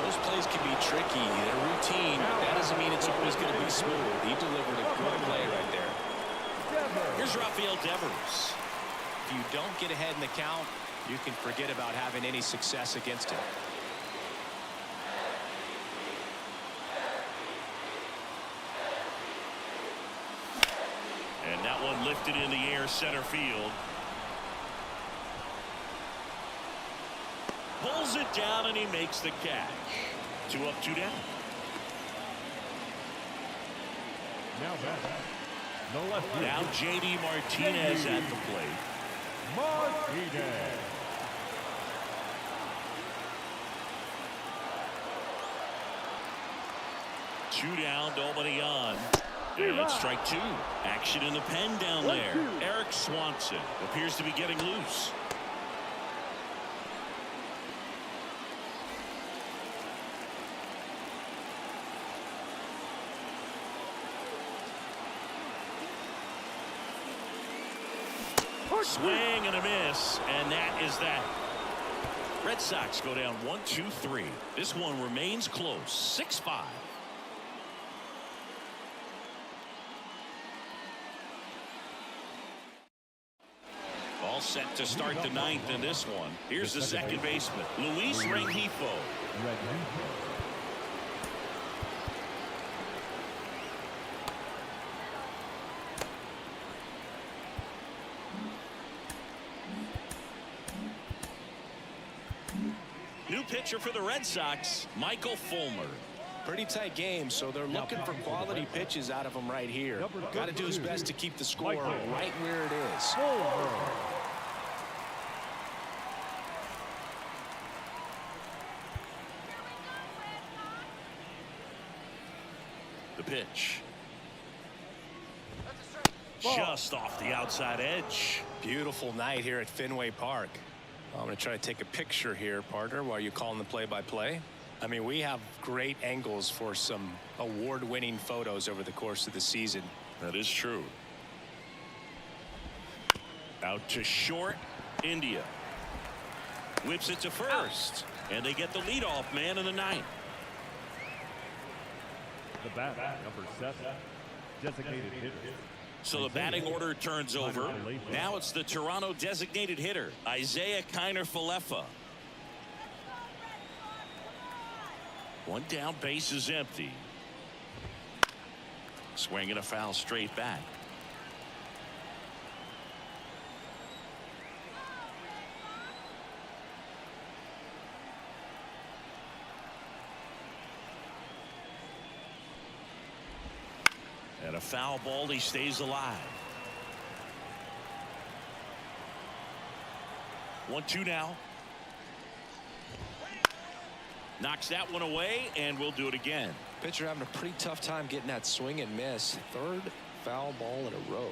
Those plays can be tricky. They're routine, but that doesn't mean it's always going to be smooth. He delivered a good play right there. Here's Rafael Devers. If you don't get ahead in the count, you can forget about having any success against him. And that one lifted in the air, center field. Pulls it down, and he makes the catch. 2 up, 2 down. Now J.D. Martinez at the plate. Martinez. Two down, nobody on. And it's strike 2. Action in the pen down there. Eric Swanson appears to be getting loose. Swing and a miss, and that is that. Red Sox go down 1-2-3. This one remains close, 6-5. All set to start the 9th in this one. Here's the second baseman, Luis Rengifo. New pitcher for the Red Sox, Michael Fulmer. Pretty tight game, so they're looking for quality pitches out of him right here. Got to do his best to keep the score right where it is. The pitch. Just off the outside edge. Beautiful night here at Fenway Park. I'm going to try to take a picture here, partner, while you're calling the play-by-play. I mean, we have great angles for some award-winning photos over the course of the season. That is true. Out to short, India. Whips it to first. And they get the leadoff man in the 9th. The bat, number 7, designated hitter. So the batting order turns over. Now it's the Toronto designated hitter, Isaiah Kiner-Falefa. One down, base is empty. Swinging a foul straight back. And a foul ball, he stays alive. 1-2 now. Knocks that one away, and we'll do it again. Pitcher having a pretty tough time getting that swing and miss. Third foul ball in a row.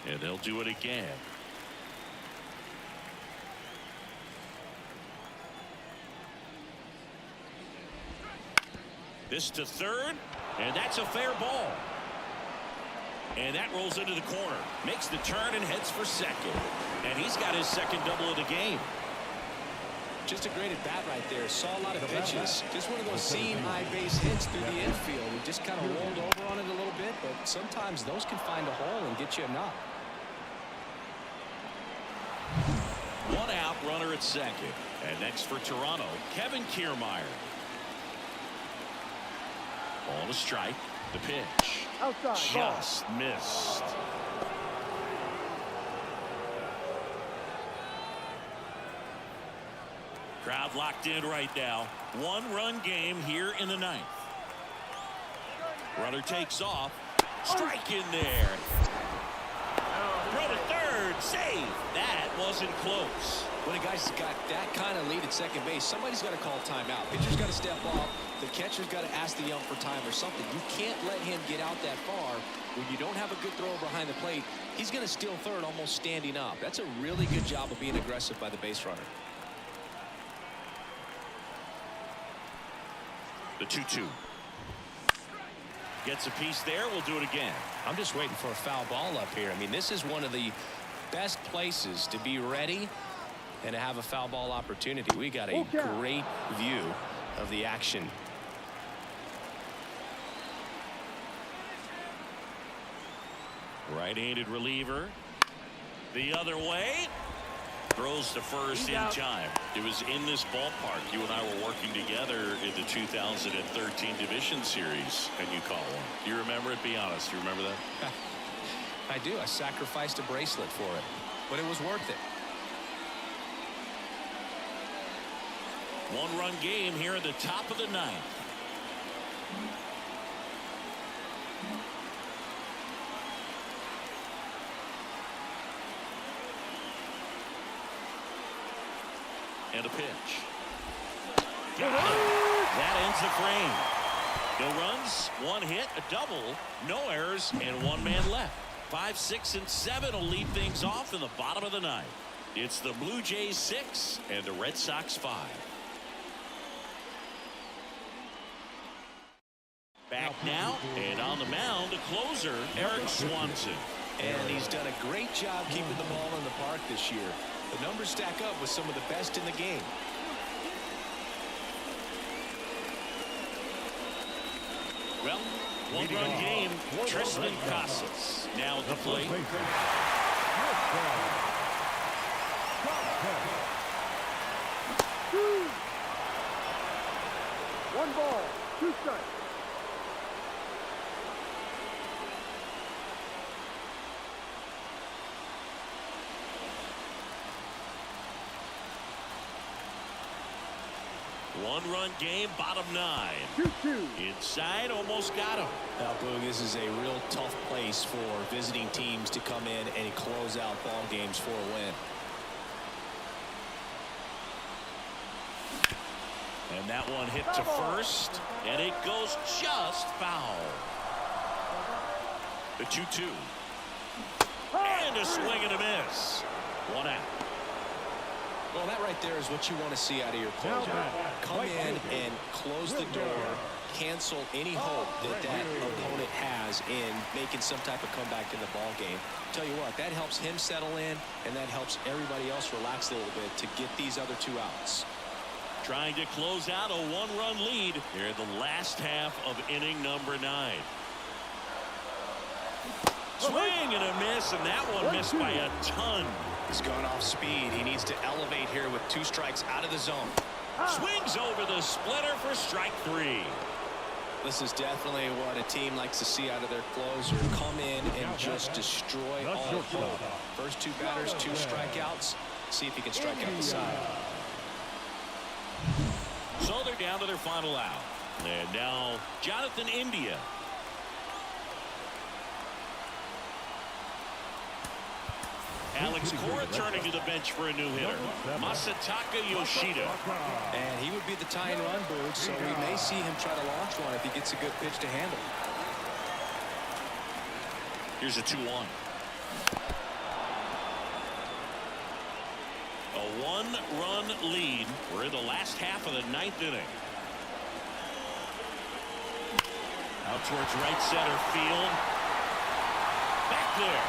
And they'll do it again. This to third, and that's a fair ball. And that rolls into the corner. Makes the turn and heads for second. And he's got his second double of the game. Just a great at bat right there. Saw a lot of pitches. Just one of those seam high base hits through the infield. He just kind of rolled over on it a little bit, but sometimes those can find a hole and get you a knock. One out, runner at second. And next for Toronto, Kevin Kiermaier. Ball to strike. The pitch. Outside. Just missed. Crowd locked in right now. One-run game here in the ninth. Runner takes off. Strike in there. Throw to third. Save. That wasn't close. When a guy's got that kind of lead at second base, somebody's got to call timeout. Pitcher's got to step off. The catcher's got to ask the ump for time or something. You can't let him get out that far when you don't have a good throw behind the plate. He's going to steal third almost standing up. That's a really good job of being aggressive by the base runner. The 2-2. Gets a piece there. We'll do it again. I'm just waiting for a foul ball up here. I mean, this is one of the best places to be ready and to have a foul ball opportunity. We got a great view of the action. Right-handed reliever. The other way. Throws to first in time. It was in this ballpark. You and I were working together in the 2013 Division Series, and you caught one. Do you remember it? Be honest. Do you remember that? I do. I sacrificed a bracelet for it, but it was worth it. One-run game here at the top of the ninth. And a pitch. Got it. That ends the frame. No runs, one hit, a double, no errors, and one man left. 5, 6, and 7 will lead things off in the bottom of the ninth. It's the Blue Jays 6 and the Red Sox 5. Back now, and on the mound, the closer, Eric Swanson. And he's done a great job keeping the ball in the park this year. The numbers stack up with some of the best in the game. Well, one-run game. Tristan Casas now at the plate. One ball, 2 strikes. One-run game, bottom 9. 2-2. Inside, almost got him. Now, Boog, this is a real tough place for visiting teams to come in and close out ball games for a win. And that one hit to first, and it goes just foul. The 2-2. And a swing and a miss. One out. Well, that right there is what you want to see out of your closer. Come in and close the door, cancel any hope that that opponent has in making some type of comeback in the ball game. Tell you what, that helps him settle in, and that helps everybody else relax a little bit to get these other 2 outs. Trying to close out a one-run lead here in the last half of inning number 9. Swing and a miss, and that one missed by a ton. He's gone off speed. He needs to elevate here with 2 strikes out of the zone. Swings over the splitter for strike 3. This is definitely what a team likes to see out of their closer. Come in and just destroy all hope. First 2 batters, 2 strikeouts. See if he can strike out the side. So they're down to their final out. And now Jonathan India. Alex Cora turning to the bench for a new hitter. Masataka Yoshida. And he would be the tying run, Boog, so we may see him try to launch one if he gets a good pitch to handle. Here's a 2-1. A 1-run lead. We're in the last half of the 9th inning. Out towards right center field. Back there.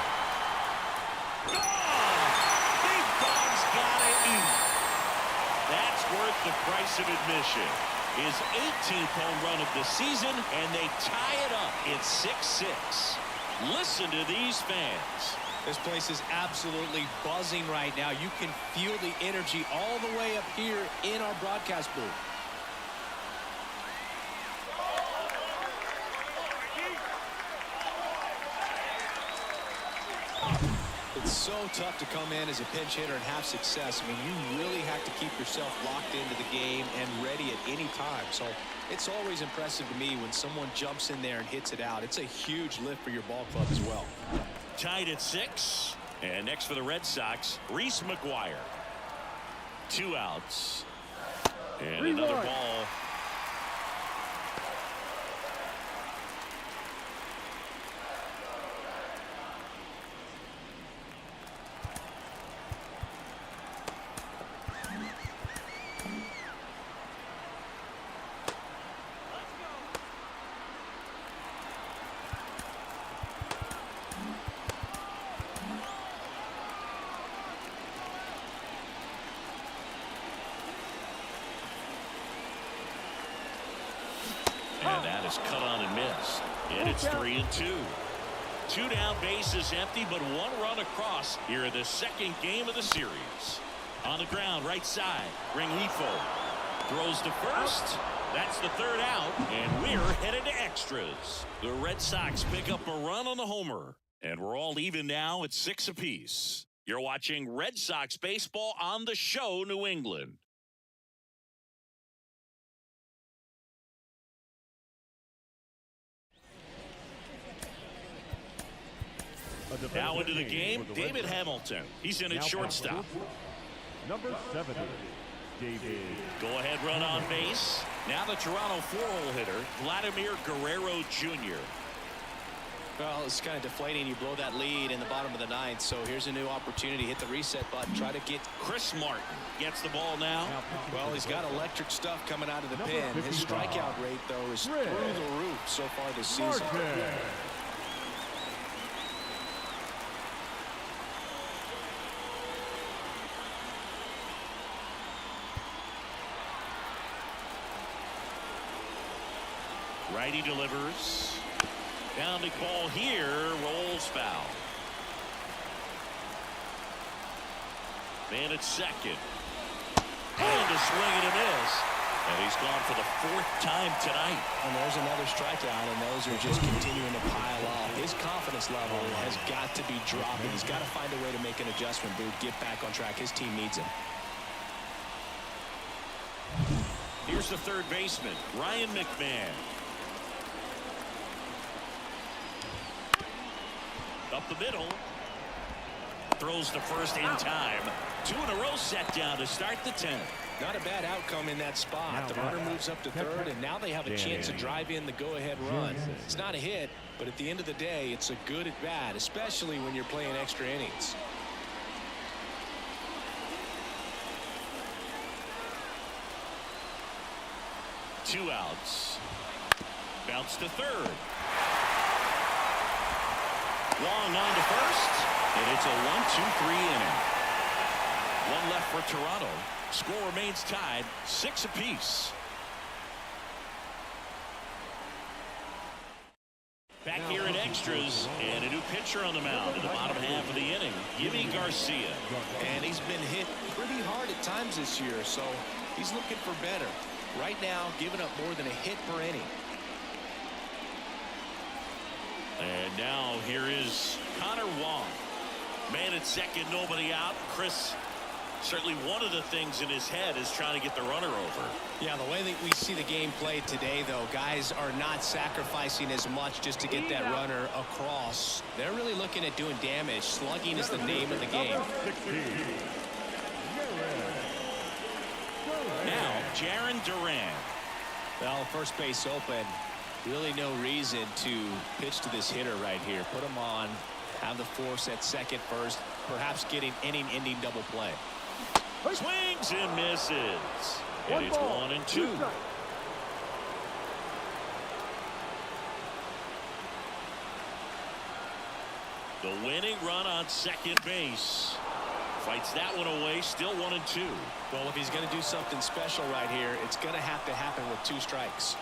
Big Dog's gotta eat. That's worth the price of admission. His 18th home run of the season, and they tie it up. It's 6-6. Listen to these fans. This place is absolutely buzzing right now. You can feel the energy all the way up here in our broadcast booth. It's so tough to come in as a pinch hitter and have success. I mean, you really have to keep yourself locked into the game and ready at any time. So it's always impressive to me when someone jumps in there and hits it out. It's a huge lift for your ball club as well. Tied at 6. And next for the Red Sox, Reese McGuire. 2 outs. And another ball. And that is cut on and missed. And it's 3-2. 2 down, bases empty, but 1 run across here in the second game of the series. On the ground, right side, Rengifo throws to first. That's the 3rd out, and we're headed to extras. The Red Sox pick up a run on the homer, and we're all even now at 6 apiece. You're watching Red Sox baseball on the show, New England. Now into the game, David Hamilton. He's in at shortstop. Number 70, David. Go-ahead run on base. Now the Toronto 4-hole hitter, Vladimir Guerrero Jr. Well, it's kind of deflating. You blow that lead in the bottom of the 9th, so here's a new opportunity. Hit the reset button. Try to get... Chris Martin gets the ball now. Well, he's got electric stuff coming out of the pen. His strikeout rate, though, is through the roof so far this season. Righty delivers. Downed ball here, rolls foul. Man at second. And a swing and a miss. And he's gone for the 4th time tonight. And there's another strikeout, and those are just continuing to pile up. His confidence level has got to be dropping. He's got to find a way to make an adjustment, dude. Get back on track. His team needs him. Here's the 3rd baseman, Ryan McMahon. Up the middle. Throws to first in time. 2 in a row set down to start the 10th. Not a bad outcome in that spot. The runner moves up to 3rd, and now they have a chance to drive in the go-ahead run. It's not a hit, but at the end of the day, it's a good at bat, especially when you're playing extra innings. Two outs. Bounce to 3rd. Long on to first, and it's a 1-2-3 inning. 1 left for Toronto. Score remains tied, 6 apiece. Back here in extra. extras and a new pitcher on the mound in the bottom half of the inning, Yimi Garcia. And he's been hit pretty hard at times this year, so he's looking for better. Right now, giving up more than a hit per inning. And now here is Connor Wong. Man at second, nobody out. Chris, certainly one of the things in his head is trying to get the runner over. Yeah, the way that we see the game played today, though, guys are not sacrificing as much just to get that runner across. They're really looking at doing damage. Slugging is the name of the game. Now, Jarren Duran. Well, first base open. Really no reason to pitch to this hitter right here. Put him on. Have the force at second first. Perhaps getting inning-ending double play. Swings and misses. And it's 1-2. The winning run on second base. Fights that one away. Still 1-2. Well, if he's going to do something special right here, it's going to have to happen with 2 strikes.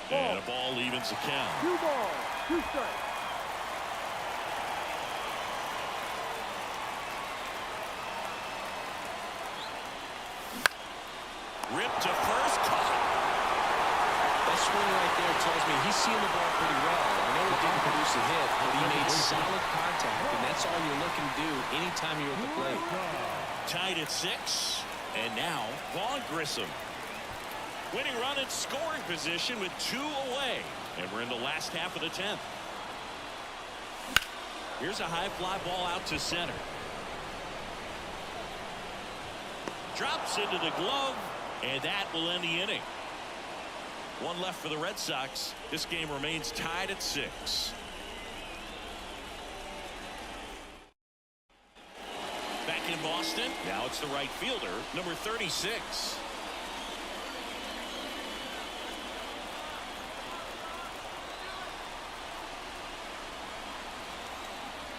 And a ball evens the count. 2 balls, 2 strikes. Ripped to first, caught. That swing right there tells me he's seeing the ball pretty well. I know he didn't produce a hit, but he made solid contact, and that's all you're looking to do anytime you're at the plate. Tied at 6, and now Vaughn Grissom. Winning run in scoring position with 2 away, and we're in the last half of the 10th. Here's a high fly ball out to center. Drops into the glove, and that will end the inning. 1 left for the Red Sox. This game remains tied at 6. Back in Boston. Now it's the right fielder, number 36.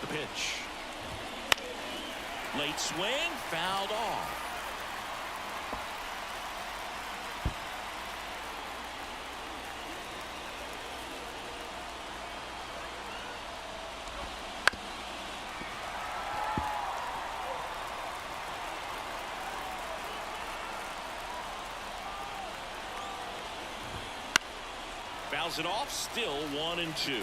The pitch. Late swing, fouled off. Fouls it off, still 1-2.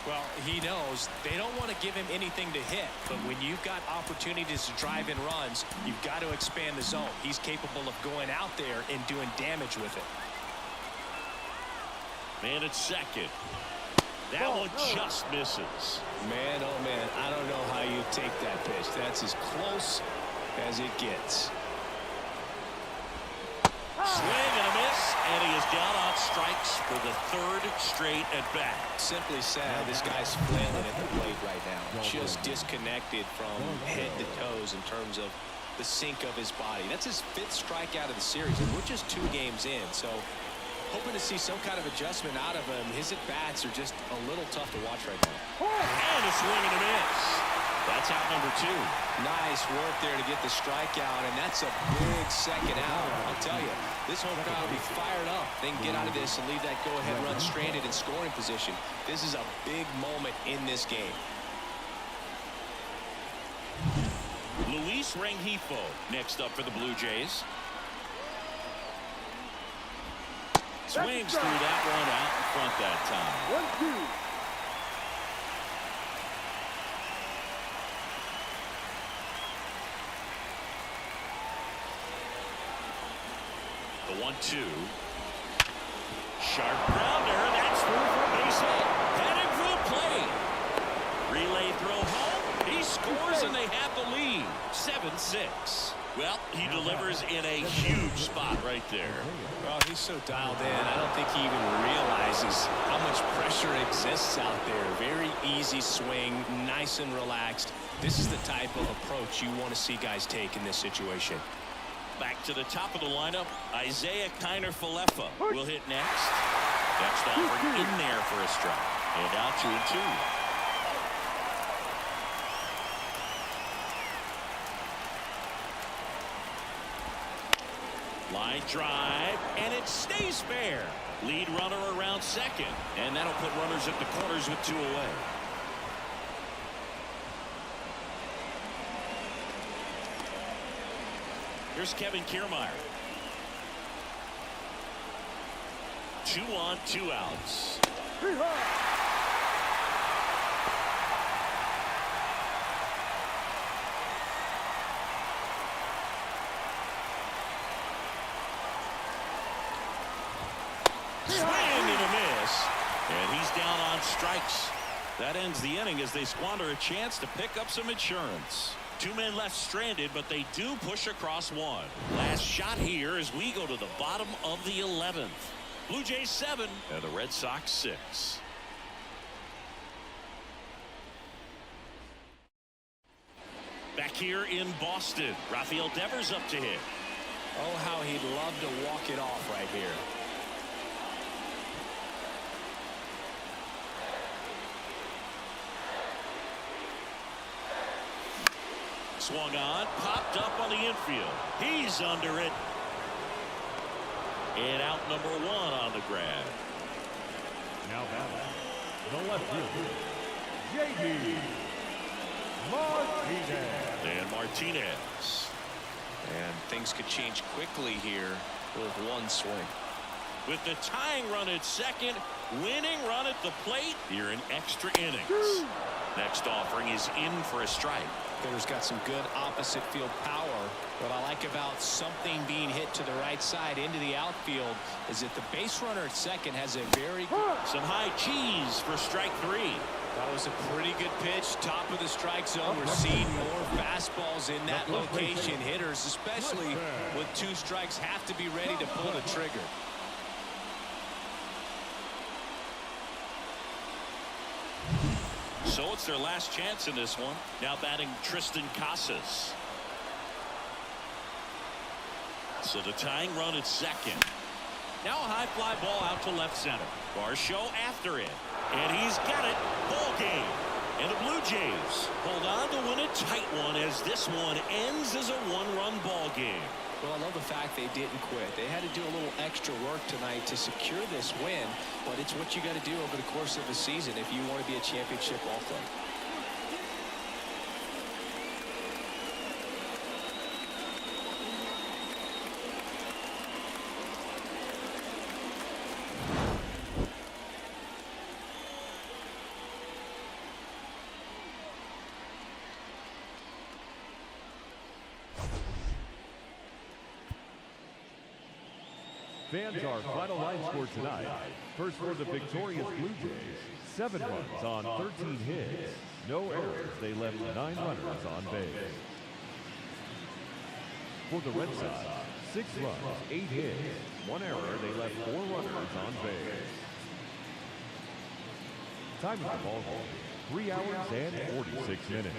Well, he knows they don't want to give him anything to hit, but when you've got opportunities to drive in runs, you've got to expand the zone. He's capable of going out there and doing damage with it. Man at second. That one just misses. Man, oh man, I don't know how you take that pitch. That's as close as it gets. Swing and a miss, and he is down on strikes for the 3rd straight at bat. Simply said, this guy's flailing at the plate right now. Just disconnected from head to toes in terms of the sink of his body. That's his 5th strikeout of the series, and we're just 2 games in. So hoping to see some kind of adjustment out of him. His at-bats are just a little tough to watch right now. And a swing and a miss. That's out number 2. Nice work there to get the strikeout, and that's a big second out. I'll tell you, this home crowd will be fired up. They can get out of this and leave that go-ahead run stranded in scoring position. This is a big moment in this game. Luis Rengifo next up for the Blue Jays. Swings through that one out in front that time. 1-2. The 1-2. Sharp grounder. That's through for a base hit. Heading for the plate. Relay throw home. He scores and they have the lead. 7-6. Well, he delivers in a huge spot right there. Well, he's so dialed in. I don't think he even realizes how much pressure exists out there. Very easy swing, nice and relaxed. This is the type of approach you want to see guys take in this situation. Back to the top of the lineup, Isaiah Kiner-Falefa will hit next. Next offer in there for a strike. And out 2-2. Line drive, and it stays fair. Lead runner around second, and that'll put runners at the corners with 2 away. Here's Kevin Kiermaier. 2 on, 2 outs. Swing and a miss, and he's down on strikes. That ends the inning as they squander a chance to pick up some insurance. 2 men left stranded, but they do push across 1. Last shot here as we go to the bottom of the 11th. Blue Jays 7 and the Red Sox 6. Back here in Boston, Rafael Devers up to hit. Oh, how he'd love to walk it off right here. Swung on, popped up on the infield. He's under it. And out number 1 on the grab. Now batting, the left fielder, J.D. Martinez. Dan Martinez. And things could change quickly here with 1 swing. With the tying run at second, winning run at the plate here in extra innings. Next offering is in for a strike. Hitter's got some good opposite field power. What I like about something being hit to the right side into the outfield is that the base runner at second has a very good... Some high cheese for strike 3. That was a pretty good pitch. Top of the strike zone. We're seeing more fastballs in that location. Hitters, especially with 2 strikes, have to be ready to pull the trigger. So it's their last chance in this one. Now batting Tristan Casas. So the tying run at second. Now a high fly ball out to left center. Varsho after it. And he's got it. Ball game. And the Blue Jays hold on to win a tight one as this one ends as a 1-run ball game. Well, I love the fact they didn't quit. They had to do a little extra work tonight to secure this win, but it's what you got to do over the course of the season if you want to be a championship ball club. Fans, our final line score tonight. First for the victorious Blue Jays, 7 runs on 13 hits. No errors. They left 9 runners on base. For the Red Sox, 6 runs, 8 hits. 1 error. They left 4 runners on base. Time of the ball game, 3 hours and 46 minutes.